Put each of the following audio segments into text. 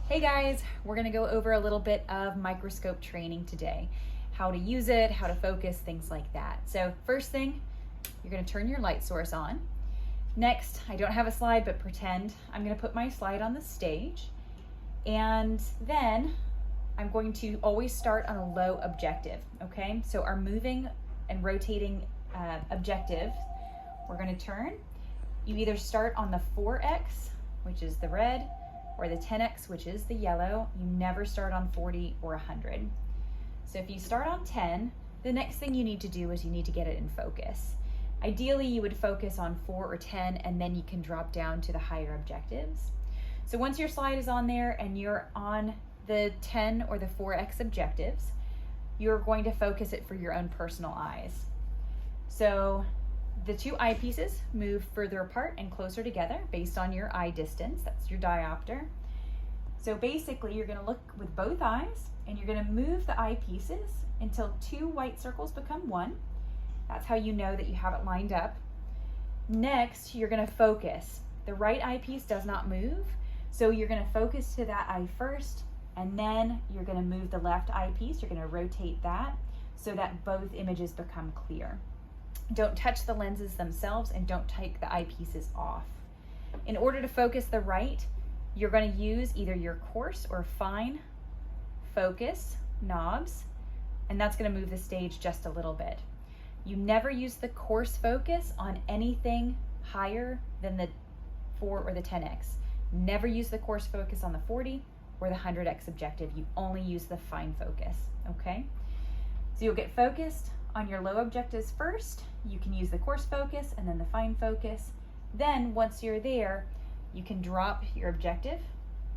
Hey guys, we're gonna go over a little bit of microscope training today. How to use it, how to focus, things like that. So first thing, you're gonna turn your light source on. Next, I don't have a slide, but pretend I'm gonna put my slide on the stage. And then I'm going to always start on a low objective, okay? So our moving and rotating objective, we're gonna turn. You either start on the 4X, which is the red, or the 10X, which is the yellow. You never start on 40 or 100. So if you start on 10, the next thing you need to do is you need to get it in focus. Ideally, you would focus on 4 or 10, and then you can drop down to the higher objectives. So once your slide is on there and you're on the 10 or the 4X objectives, you're going to focus it for your own personal eyes. So the two eyepieces move further apart and closer together based on your eye distance. That's your diopter. So basically, you're going to look with both eyes and you're going to move the eyepieces until two white circles become one. That's how you know that you have it lined up. Next, you're going to focus. The right eyepiece does not move, so you're going to focus to that eye first, and then you're going to move the left eyepiece. You're going to rotate that so that both images become clear. Don't touch the lenses themselves and don't take the eyepieces off. In order to focus the right, you're going to use either your coarse or fine focus knobs, and that's going to move the stage just a little bit. You never use the coarse focus on anything higher than the 4 or the 10X. Never use the coarse focus on the 40 or the 100X objective. You only use the fine focus, okay? So you'll get focused on your low objectives first. You can use the coarse focus and then the fine focus. Then once you're there, you can drop your objective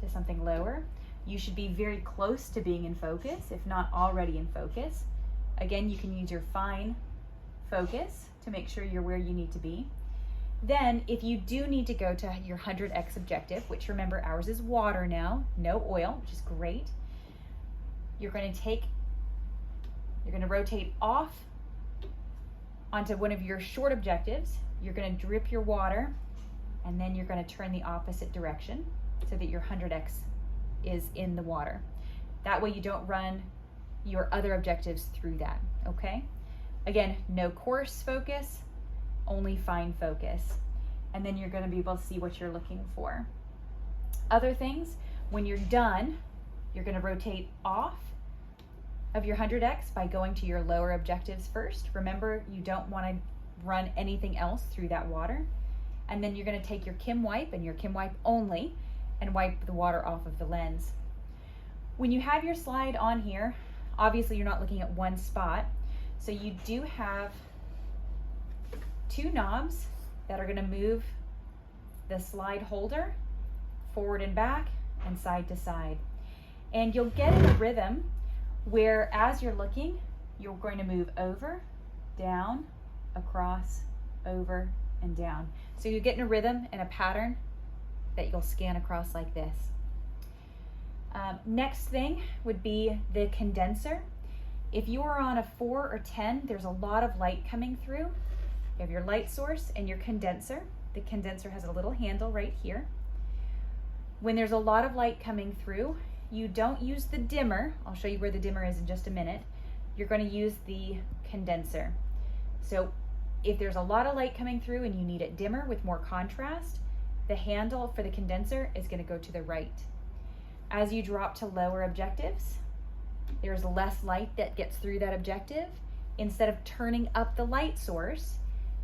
to something lower. You should be very close to being in focus, if not already in focus. Again, you can use your fine focus to make sure you're where you need to be. Then if you do need to go to your 100X objective, which remember ours is water now, no oil, which is great. You're going to rotate off onto one of your short objectives. You're going to drip your water, and then you're going to turn the opposite direction so that your 100X is in the water. That way you don't run your other objectives through that, okay? Again, no coarse focus, only fine focus. And then you're going to be able to see what you're looking for. Other things, when you're done, you're going to rotate off of your 100X by going to your lower objectives first. Remember, you don't want to run anything else through that water. And then you're going to take your Kim wipe and your Kim wipe only and wipe the water off of the lens. When you have your slide on here, obviously you're not looking at one spot, so you do have two knobs that are going to move the slide holder forward and back and side to side. And you'll get in a rhythm where as you're looking, you're going to move over, down, across, over, and down. So you get in a rhythm and a pattern that you'll scan across like this. Next thing would be the condenser. If you are on a 4 or 10, there's a lot of light coming through. You have your light source and your condenser. The condenser has a little handle right here. When there's a lot of light coming through, you don't use the dimmer. I'll show you where the dimmer is in just a minute. You're going to use the condenser. So if there's a lot of light coming through and you need it dimmer with more contrast, the handle for the condenser is going to go to the right. As you drop to lower objectives, there's less light that gets through that objective. Instead of turning up the light source,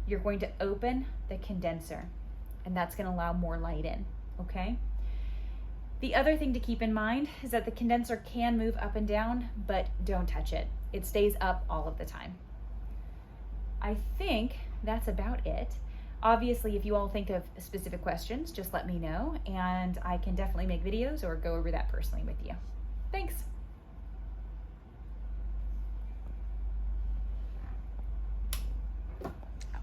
you're going to open the condenser, and that's going to allow more light in, okay? The other thing to keep in mind is that the condenser can move up and down, but don't touch it. It stays up all of the time. I think that's about it. Obviously, if you all think of specific questions, just let me know, and I can definitely make videos or go over that personally with you. Thanks.